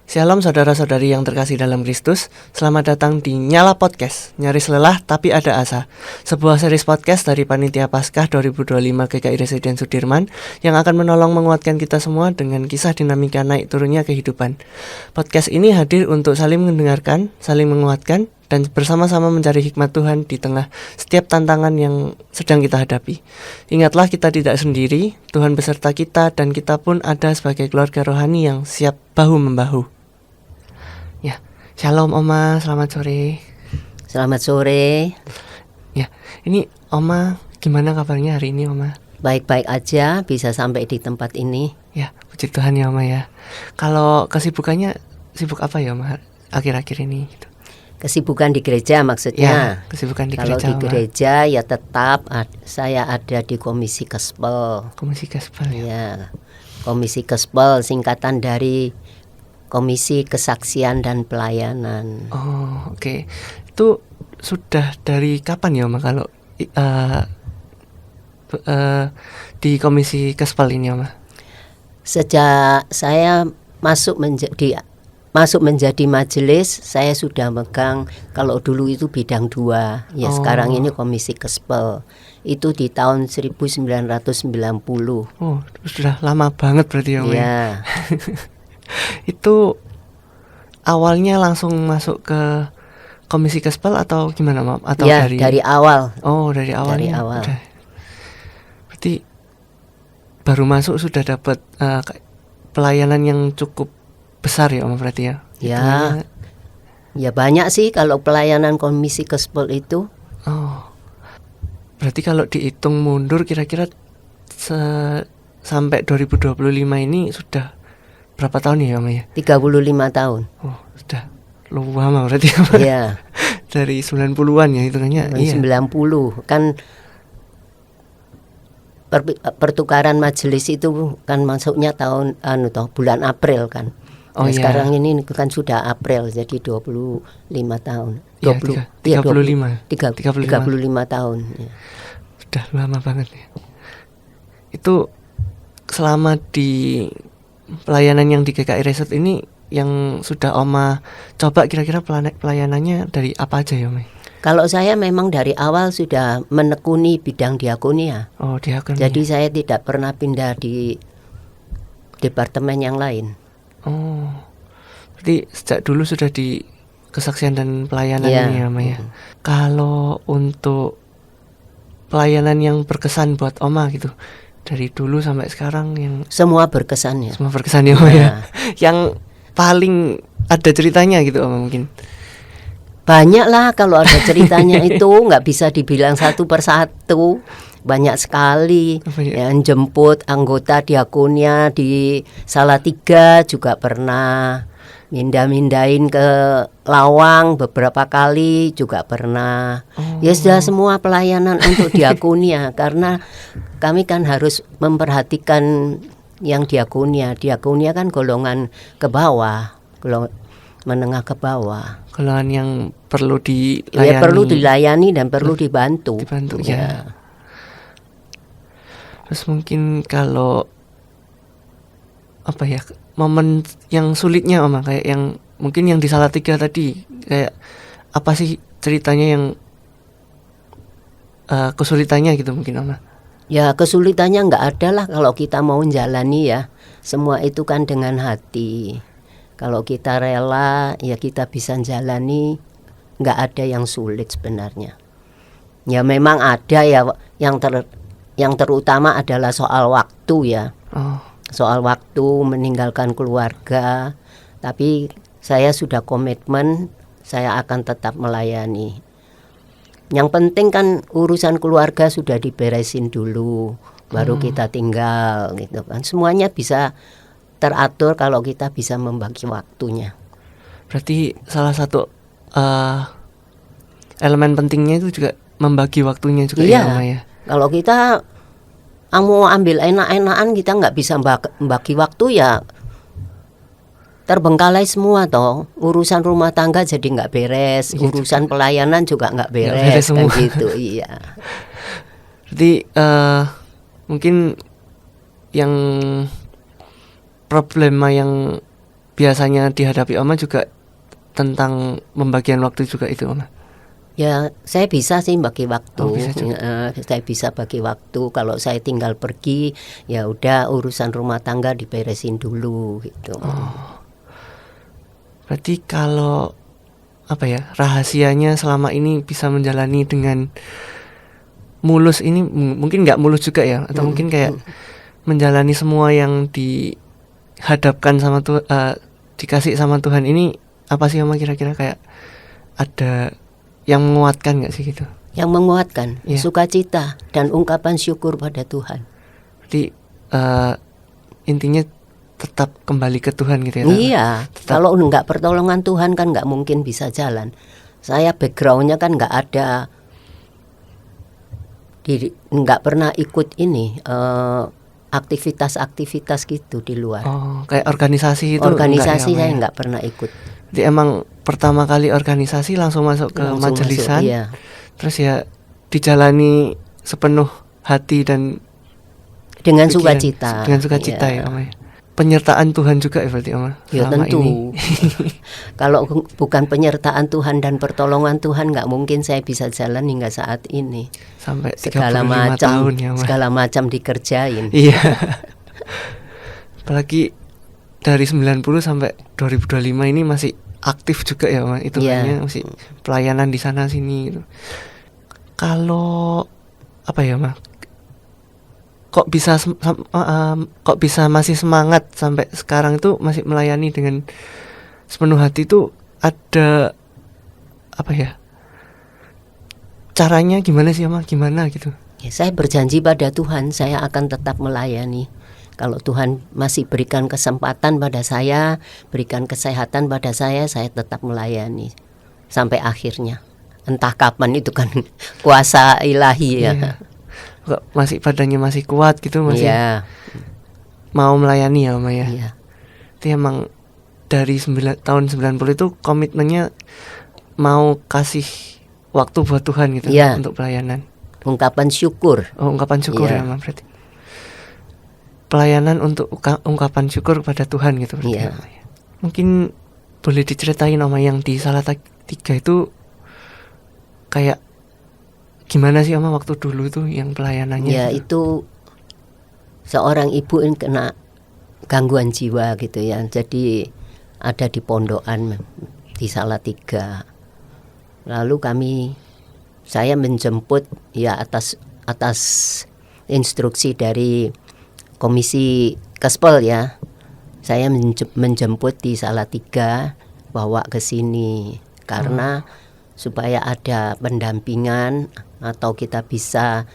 Shalom saudara-saudari yang terkasih dalam Kristus. Selamat datang di Nyala Podcast, nyaris lelah tapi ada asa. Sebuah series podcast dari Panitia Paskah 2025 GKI Residen Sudirman yang akan menolong menguatkan kita semua dengan kisah dinamika naik turunnya kehidupan. Podcast ini hadir untuk saling mendengarkan, saling menguatkan, dan bersama-sama mencari hikmat Tuhan di tengah setiap tantangan yang sedang kita hadapi. Ingatlah, kita tidak sendiri, Tuhan beserta kita, dan kita pun ada sebagai keluarga rohani yang siap bahu-membahu. Ya, shalom Oma, selamat sore. Selamat sore. Ya, ini Oma, gimana kabarnya hari ini Oma? Baik-baik aja, bisa sampai di tempat ini. Ya, puji Tuhan ya Oma ya. Kalau kesibukannya, sibuk apa ya Oma akhir-akhir ini gitu? Kesibukan di gereja maksudnya. Ya, kesibukan di Kalau gereja. di gereja ya tetap saya ada di Komisi Kespel. Komisi Kespel ya. Ya, Komisi Kespel singkatan dari Komisi Kesaksian dan Pelayanan. Oh, oke. Itu sudah dari kapan ya Oma kalau di Komisi Kespel ini Oma? Sejak saya masuk menjadi majelis, saya sudah megang, kalau dulu itu bidang 2, ya sekarang ini Komisi Kespel. Itu di tahun 1990. Oh, sudah lama banget berarti ya Oma. Ya. Itu awalnya langsung masuk ke Komisi Kespel atau gimana Mam? Atau Ya, dari awal. Oh, dari awalnya. Dari awal. Udah. Berarti baru masuk sudah dapat pelayanan yang cukup besar ya Om berarti ya? Ya. Hitungannya. Ya banyak sih kalau pelayanan Komisi Kespel itu. Oh. Berarti kalau dihitung mundur kira-kira sampai 2025 ini sudah berapa tahun ya Om ya? 35 tahun. Oh, sudah lama berarti ya. Iya. Dari 90-an ya hitungannya. 90 kan pertukaran majelis itu kan masuknya tahun bulan April kan. Oh, nah, iya. Sekarang ini kan sudah April, jadi 25 tahun. 35 tahun. Ya. Sudah lama banget ya. Itu selama di pelayanan yang di GKI Resort ini yang sudah Oma coba kira-kira pelayanannya dari apa aja ya Om? Kalau saya memang dari awal sudah menekuni bidang diakonia. Oh, diakonia. Jadi saya tidak pernah pindah di departemen yang lain. Oh, berarti sejak dulu sudah di kesaksian dan pelayanan Ya. ini ya Oma ya. Kalau untuk pelayanan yang berkesan buat Oma gitu, dari dulu sampai sekarang yang Semua berkesan ya. semua berkesan ya Oma ya. Ya. Yang paling ada ceritanya gitu Oma mungkin. Banyak lah kalau ada ceritanya itu, nggak bisa dibilang satu persatu. Banyak sekali. Yang jemput anggota diakonia di Salatiga juga pernah. Mindahin ke Lawang beberapa kali juga pernah. Ya sudah semua pelayanan untuk diakonia. Karena kami kan harus memperhatikan yang diakonia. Diakonia kan golongan ke bawah, menengah ke bawah. Golongan yang perlu dilayani. Ya perlu dilayani dan perlu dibantu. Dibantu ya. Terus mungkin kalau apa ya, momen yang sulitnya Oma, kayak yang mungkin yang di Salatiga tadi, kayak apa sih ceritanya yang kesulitannya gitu mungkin Oma? Ya kesulitannya nggak ada lah kalau kita mau jalani ya. Semua itu kan dengan hati. Kalau kita rela ya kita bisa jalani. Nggak ada yang sulit sebenarnya. Ya memang ada ya yang terutama adalah soal waktu ya. Oh. Soal waktu meninggalkan keluarga. Tapi saya sudah komitmen saya akan tetap melayani. Yang penting kan urusan keluarga sudah diberesin dulu, baru kita tinggal gitu kan. Semuanya bisa teratur kalau kita bisa membagi waktunya. Berarti salah satu elemen pentingnya itu juga membagi waktunya juga ya Oma ya. Kalau kita mau ambil enak-enakan kita nggak bisa membagi waktu ya terbengkalai semua toh. Urusan rumah tangga jadi nggak beres, urusan pelayanan juga nggak beres kan gitu. Iya. Jadi mungkin yang problema yang biasanya dihadapi Oma juga tentang pembagian waktu juga itu Oma? Ya, saya bisa sih bagi waktu. Bisa juga. Saya bisa bagi waktu. Kalau saya tinggal pergi, ya udah urusan rumah tangga diberesin dulu gitu. Berarti kalau rahasianya selama ini bisa menjalani dengan mulus ini, mungkin nggak mulus juga ya, atau mungkin kayak menjalani semua yang dihadapkan sama dikasih sama Tuhan ini, apa sih Oma kira-kira, kayak ada yang menguatkan nggak sih gitu? Yang menguatkan, Yeah. sukacita dan ungkapan syukur pada Tuhan. Jadi intinya tetap kembali ke Tuhan gitu ya? Iya, kalau nggak pertolongan Tuhan kan nggak mungkin bisa jalan. Saya backgroundnya kan nggak ada, nggak pernah ikut ini aktivitas-aktivitas gitu di luar. Oh, kayak organisasi itu? Organisasi enggak ya, saya Oma? nggak pernah ikut. Jadi emang pertama kali organisasi langsung masuk ke Langsung majelisan, masuk, iya. terus ya dijalani sepenuh hati dan Dengan pikiran, sukacita. dengan sukacita Iya. ya Oma ya. Penyertaan Tuhan juga ya berarti Oma? Ya selama tentu. ini. Kalau bukan penyertaan Tuhan dan pertolongan Tuhan, nggak mungkin saya bisa jalan hingga saat ini. Sampai 35 Segala macam, tahun ya Oma. segala macam dikerjain. Iya. Apalagi dari 90 sampai 2025 ini masih aktif juga ya Oma, itu Iya. masih pelayanan di sana sini gitu. Kalau apa ya Oma, kok bisa masih semangat sampai sekarang itu, masih melayani dengan sepenuh hati itu, ada apa ya, caranya gimana sih Oma, gimana gitu? Ya, saya berjanji pada Tuhan saya akan tetap melayani. Kalau Tuhan masih berikan kesempatan pada saya, berikan kesehatan pada saya tetap melayani sampai akhirnya. Entah kapan, itu kan kuasa ilahi ya. Iya. Kok masih badannya masih kuat gitu, masih Iya. mau melayani ya Oma ya. Iya. Itu emang dari tahun 90 itu komitmennya mau kasih waktu buat Tuhan gitu, Iya. untuk pelayanan. Ungkapan syukur. Oh, ungkapan syukur Iya. ya Oma, berarti pelayanan untuk ungkapan syukur kepada Tuhan gitu berarti. Iya. Oma ya. Mungkin boleh diceritain Oma yang di Salatiga itu kayak gimana sih Oma waktu dulu tuh yang pelayanannya? Ya gitu? itu seorang ibu yang kena gangguan jiwa gitu ya. Jadi ada di pondokan di Salatiga. Lalu saya menjemput ya atas instruksi dari Komisi Kespel ya. Saya menjemput di Salatiga, bawa ke sini karena supaya ada pendampingan atau kita bisa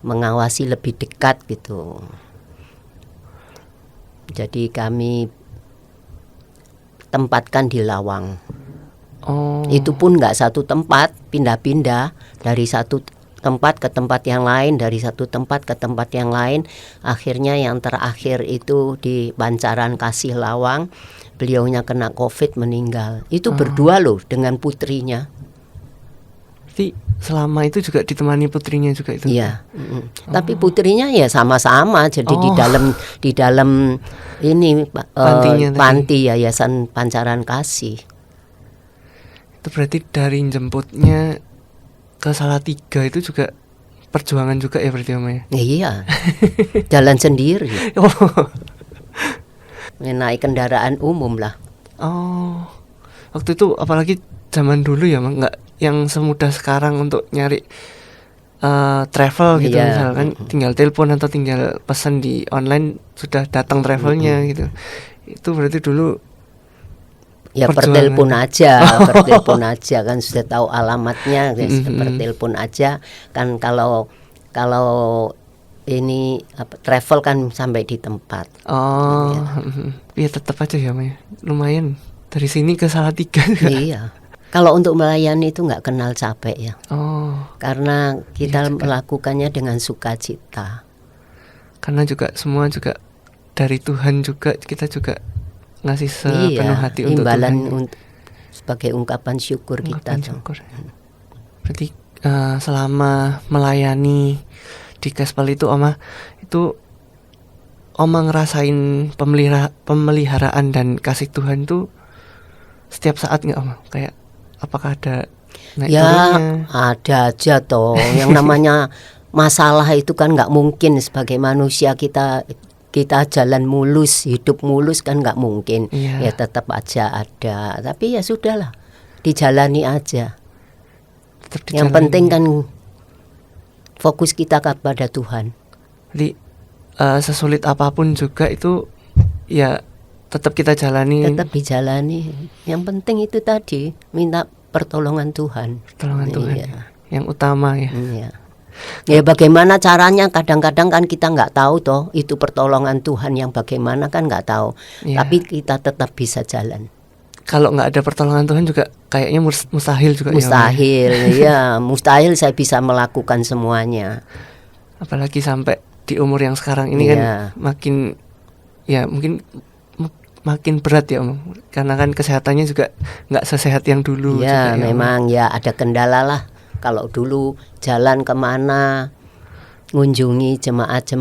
mengawasi lebih dekat gitu. Jadi kami tempatkan di Lawang. Oh. Itu pun nggak satu tempat, pindah-pindah dari satu tempat ke tempat yang lain, dari satu tempat ke tempat yang lain. Akhirnya yang terakhir itu di Pancaran Kasih Lawang, beliaunya kena COVID, meninggal. Itu berdua loh dengan putrinya. Jadi selama itu juga ditemani putrinya juga itu? Iya. Tapi putrinya ya sama-sama. Jadi di dalam ini panti Yayasan Pancaran Kasih. Itu berarti dari jemputnya ke Salatiga itu juga perjuangan juga ya berarti Oma ya? Iya. Jalan sendiri. Oh. Naik kendaraan umum lah. Oh. Waktu itu apalagi zaman dulu ya, nggak yang semudah sekarang untuk nyari travel gitu. Iya. Misalkan tinggal telepon atau tinggal pesan di online sudah datang travelnya gitu. Itu berarti dulu Ya pertelepon aja, pertelepon aja kan sudah tahu alamatnya, pertelepon aja kan. Kalau ini travel kan sampai di tempat. Oh, ya tetap aja ya Maya. Lumayan dari sini ke Salatiga juga. Iya. Kalau untuk melayani itu nggak kenal capek ya. Oh. Karena kita Iya juga. melakukannya dengan sukacita. Karena juga semua juga dari Tuhan juga, kita juga ngasih sepenuh hati untuk imbalan Tuhan. Sebagai ungkapan syukur kita. Syukur. Berarti selama melayani di Kespel itu Oma, itu Oma ngerasain pemeliharaan dan kasih Tuhan tuh setiap saat nggak Oma? Kayak apakah ada naik turunnya? Ada aja toh. Yang namanya masalah itu kan nggak mungkin sebagai manusia kita jalan mulus, hidup mulus kan nggak mungkin. Ya tetap aja ada. Tapi ya sudahlah, dijalani aja. Yang penting kan fokus kita kepada Tuhan. Jadi sesulit apapun juga itu ya tetap kita jalani. Tetap dijalani. Yang penting itu tadi minta pertolongan Tuhan. Pertolongan Tuhan. Yang utama ya. Iya. Ya bagaimana caranya, kadang-kadang kan kita nggak tahu toh itu pertolongan Tuhan yang bagaimana kan nggak tahu. Tapi kita tetap bisa jalan. Kalau nggak ada pertolongan Tuhan juga kayaknya mustahil juga. Mustahil ya, mustahil saya bisa melakukan semuanya. Apalagi sampai di umur yang sekarang ini kan makin ya mungkin makin berat ya Om, karena kan kesehatannya juga nggak sesehat yang dulu. Ya memang ya ada kendala lah. Kalau dulu jalan kemana ngunjungi jemaat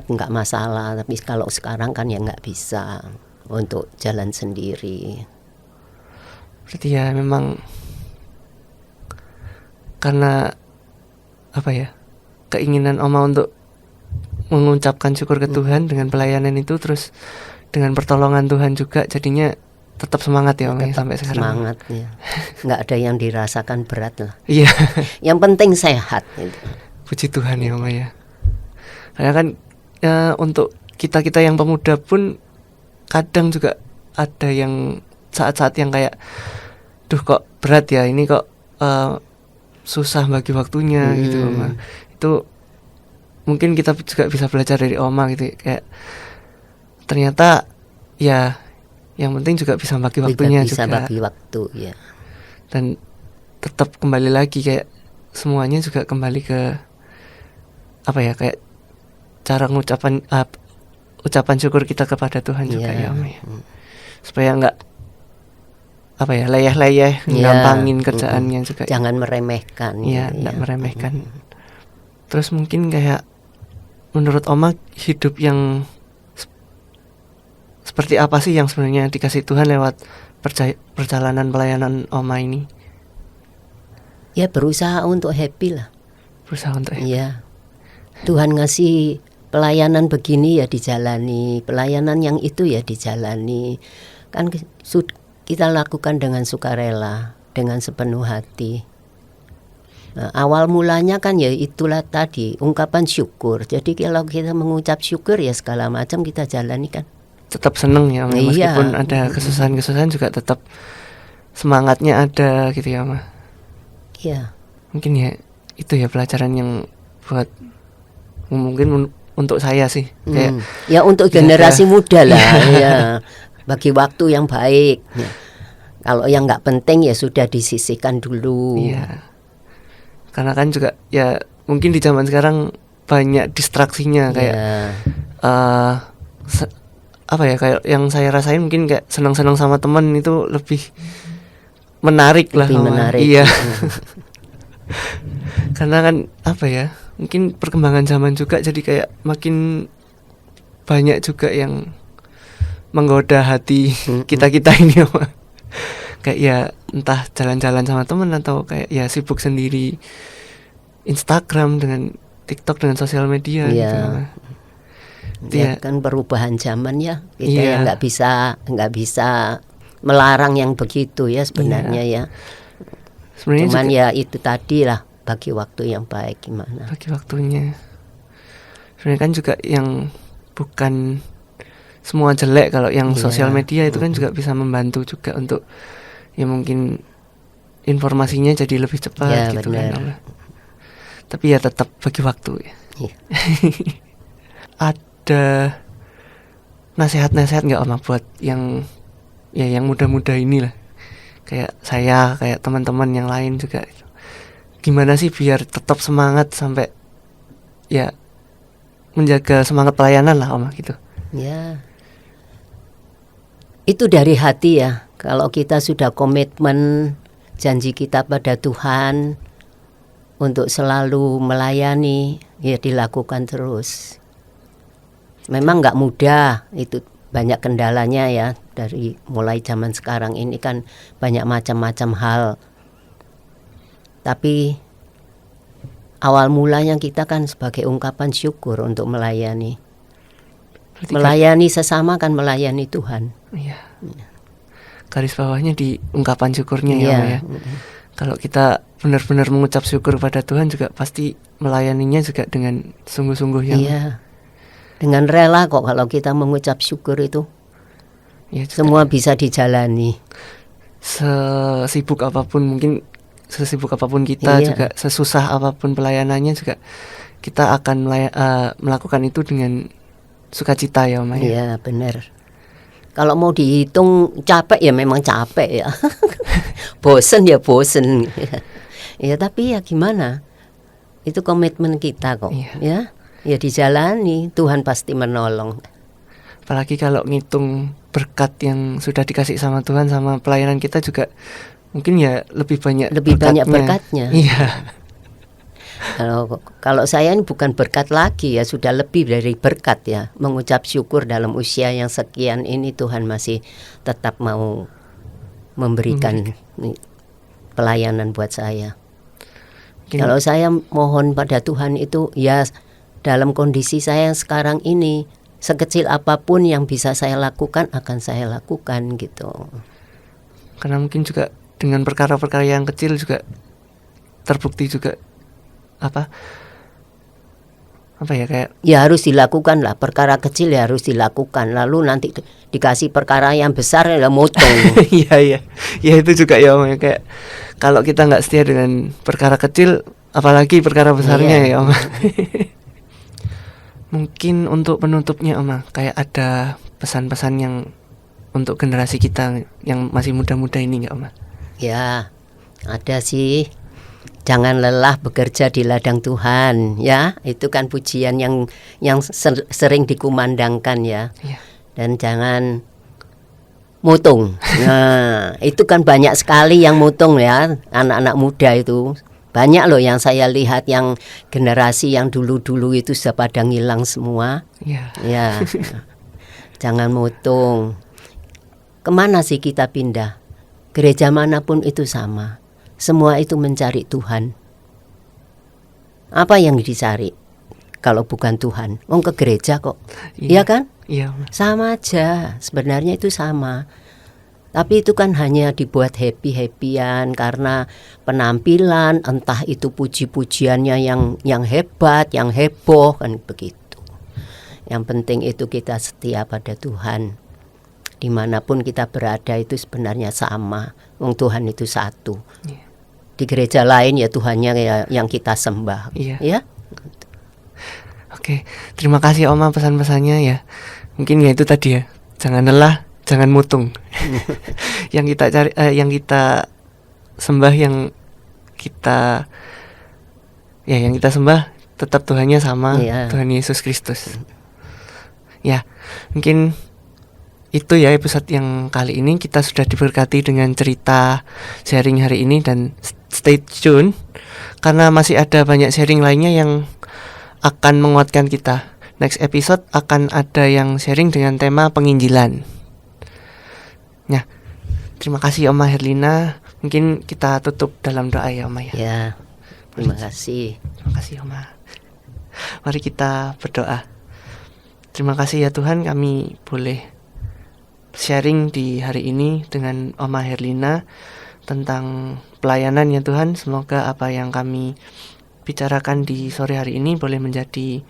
nggak masalah, tapi kalau sekarang kan ya nggak bisa untuk jalan sendiri. Berarti ya memang karena apa ya, keinginan Oma untuk mengucapkan syukur ke Tuhan dengan pelayanan itu, terus dengan pertolongan Tuhan juga, jadinya tetap semangat ya Om sampai sekarang. Semangat ya, nggak ada yang dirasakan berat lah. Iya. Yang penting sehat. Gitu. Puji Tuhan ya Om ya. Karena kan untuk kita yang pemuda pun kadang juga ada yang saat-saat yang kayak, duh kok berat ya ini, kok susah bagi waktunya gitu Om. Itu mungkin kita juga bisa belajar dari Oma gitu, kayak ternyata ya yang penting juga bisa bagi waktunya bisa juga. Bagi waktu ya. Dan tetap kembali lagi kayak semuanya juga kembali ke apa ya, kayak cara ucapan syukur kita kepada Tuhan juga ya Om ya. Supaya nggak apa ya, leyeh-leyeh gampangin kerjaannya juga. Jangan meremehkan. Iya, nggak meremehkan. Terus mungkin kayak menurut Oma hidup yang seperti apa sih yang sebenarnya dikasih Tuhan lewat perjalanan pelayanan Oma ini? Ya berusaha untuk happy lah. Berusaha untuk happy. Iya. Tuhan ngasih pelayanan begini ya dijalani, pelayanan yang itu ya dijalani. Kan kita lakukan dengan sukarela, dengan sepenuh hati. Nah, awal mulanya kan ya itulah tadi, ungkapan syukur. Jadi kalau kita mengucap syukur ya segala macam kita jalani kan. Tetap seneng ya Om, meskipun ada kesusahan-kesusahan juga tetap semangatnya ada gitu ya Om. Iya. Mungkin ya itu ya pelajaran yang buat mungkin untuk saya sih. Kayak ya untuk generasi muda lah ya. Bagi waktu yang baik. Ya. Kalau yang nggak penting ya sudah disisihkan dulu. Iya. Karena kan juga ya mungkin di zaman sekarang banyak distraksinya kayak apa ya, kayak yang saya rasain mungkin kayak senang-senang sama teman itu lebih menarik lah. Lebih menarik. Iya. Karena kan apa ya, mungkin perkembangan zaman juga jadi kayak makin banyak juga yang menggoda hati kita ini kayak ya entah jalan-jalan sama teman atau kayak ya sibuk sendiri, Instagram dengan TikTok dengan sosial media gitu. Ya kan perubahan zaman ya, kita yang nggak bisa melarang yang begitu ya sebenarnya ya. Sebenarnya cuman ya itu tadi lah, bagi waktu yang baik gimana. Bagi waktunya. Sebenarnya kan juga yang bukan semua jelek, kalau yang sosial media itu kan juga bisa membantu juga untuk ya mungkin informasinya jadi lebih cepat gitu kan. Tapi ya tetap bagi waktu ya. Ada nasihat-nasihat nggak Om buat yang muda-muda inilah, kayak saya, kayak teman-teman yang lain juga, gimana sih biar tetap semangat sampai ya menjaga semangat pelayanan lah Om gitu. Ya itu dari hati ya. Kalau kita sudah komitmen janji kita pada Tuhan untuk selalu melayani, ya dilakukan terus. Memang nggak mudah, itu banyak kendalanya ya. Dari mulai zaman sekarang ini kan banyak macam-macam hal. Tapi awal mulanya kita kan sebagai ungkapan syukur untuk melayani. Berarti Melayani sesama kan melayani Tuhan. Iya. Garis bawahnya di ungkapan syukurnya ya, Iya. Oma ya. Kalau kita benar-benar mengucap syukur pada Tuhan juga pasti melayaninya juga dengan sungguh-sungguh yang Iya. Dengan rela kok kalau kita mengucap syukur itu. ya juga Semua bisa dijalani. sesibuk apapun kita Iya. juga sesusah apapun pelayanannya juga kita akan melakukan itu dengan sukacita ya Oma ya. Iya, benar. Kalau mau dihitung capek ya memang capek ya. Bosen ya bosen. Ya tapi ya gimana? Itu komitmen kita kok. Iya. Ya. Ya dijalani, Tuhan pasti menolong. Apalagi kalau ngitung berkat yang sudah dikasih sama Tuhan sama pelayanan kita juga mungkin ya lebih banyak Berkatnya. Iya. Kalau saya ini bukan berkat lagi ya, sudah lebih dari berkat ya. Mengucap syukur dalam usia yang sekian ini Tuhan masih tetap mau memberikan pelayanan buat saya. Mungkin- Kalau saya mohon pada Tuhan itu ya dalam kondisi saya yang sekarang ini, sekecil apapun yang bisa saya lakukan akan saya lakukan gitu. Karena mungkin juga dengan perkara-perkara yang kecil juga terbukti juga apa ya kayak Ya harus dilakukan lah, perkara kecil ya harus dilakukan. Lalu nanti dikasih perkara yang besar ya motong. iya ya itu juga ya Om ya, kayak kalau kita nggak setia dengan perkara kecil apalagi perkara besarnya Iya. ya Om. Mungkin untuk penutupnya Om, kayak ada pesan-pesan yang untuk generasi kita yang masih muda-muda ini nggak Om? Ya, ada sih. Jangan lelah bekerja di ladang Tuhan, ya. Itu kan pujian yang sering dikumandangkan ya. Iya. Dan jangan mutung. Nah, itu kan banyak sekali yang mutung ya, anak-anak muda itu. Banyak loh yang saya lihat yang generasi yang dulu-dulu itu sudah pada ngilang semua. Iya. Ya. Jangan mutung. Kemana sih kita pindah? Gereja manapun itu sama. Semua itu mencari Tuhan. Apa yang dicari kalau bukan Tuhan? Ke gereja kok. Iya kan? Iya Om. Sama aja. Sebenarnya itu sama. Tapi itu kan hanya dibuat happy-happyan karena penampilan, entah itu puji-pujiannya yang hebat, yang heboh kan begitu. Yang penting itu kita setia pada Tuhan. Dimanapun kita berada itu sebenarnya sama. Tuhan itu satu. Iya. Di gereja lain ya Tuhannya ya yang kita sembah. Iya. Ya. Oke, terima kasih Oma pesan-pesannya ya. Mungkin ya itu tadi ya. Jangan lelah, jangan mutung. yang kita cari, yang kita sembah, yang kita sembah tetap Tuhannya sama, Iya. Tuhan Yesus Kristus. Ya, mungkin itu ya episode yang kali ini. Kita sudah diberkati dengan cerita sharing hari ini dan stay tune karena masih ada banyak sharing lainnya yang akan menguatkan kita. Next episode akan ada yang sharing dengan tema penginjilan. Nah, terima kasih Oma Herlina. Mungkin kita tutup dalam doa ya Oma ya. Ya. Terima kasih. Terima kasih Oma. Mari kita berdoa. Terima kasih ya Tuhan, kami boleh sharing di hari ini dengan Oma Herlina tentang pelayanan ya Tuhan. Semoga apa yang kami bicarakan di sore hari ini boleh menjadi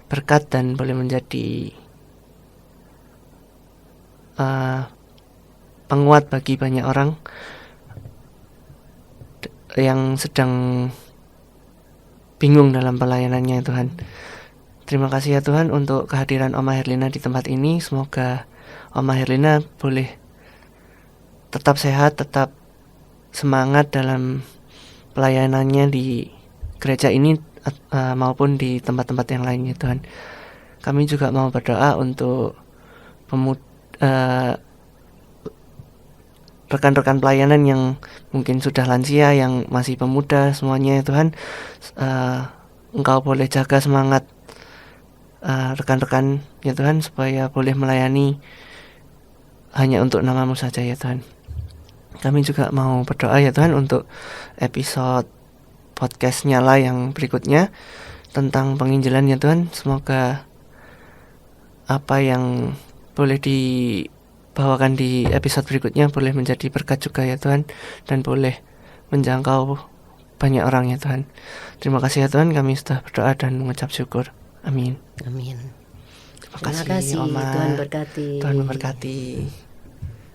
berkat dan boleh menjadi penguat bagi banyak orang yang sedang bingung dalam pelayanannya Tuhan. Terima kasih ya Tuhan untuk kehadiran Oma Herlina di tempat ini. Semoga Oma Herlina boleh tetap sehat, tetap semangat dalam pelayanannya di gereja ini maupun di tempat-tempat yang lainnya Tuhan. Kami juga mau berdoa untuk rekan-rekan pelayanan yang mungkin sudah lansia, yang masih pemuda semuanya ya Tuhan. Engkau boleh jaga semangat rekan-rekan ya Tuhan, supaya boleh melayani hanya untuk nama-Mu saja ya Tuhan. Kami juga mau berdoa ya Tuhan untuk episode podcast Nyala yang berikutnya tentang penginjilan ya Tuhan. Semoga apa yang boleh dibawakan di episode berikutnya boleh menjadi berkat juga ya Tuhan, dan boleh menjangkau banyak orang ya Tuhan. Terima kasih ya Tuhan, kami sudah berdoa dan mengucap syukur. Amin. Amin. Terima kasih Oma. Tuhan berkati. Tuhan memberkati.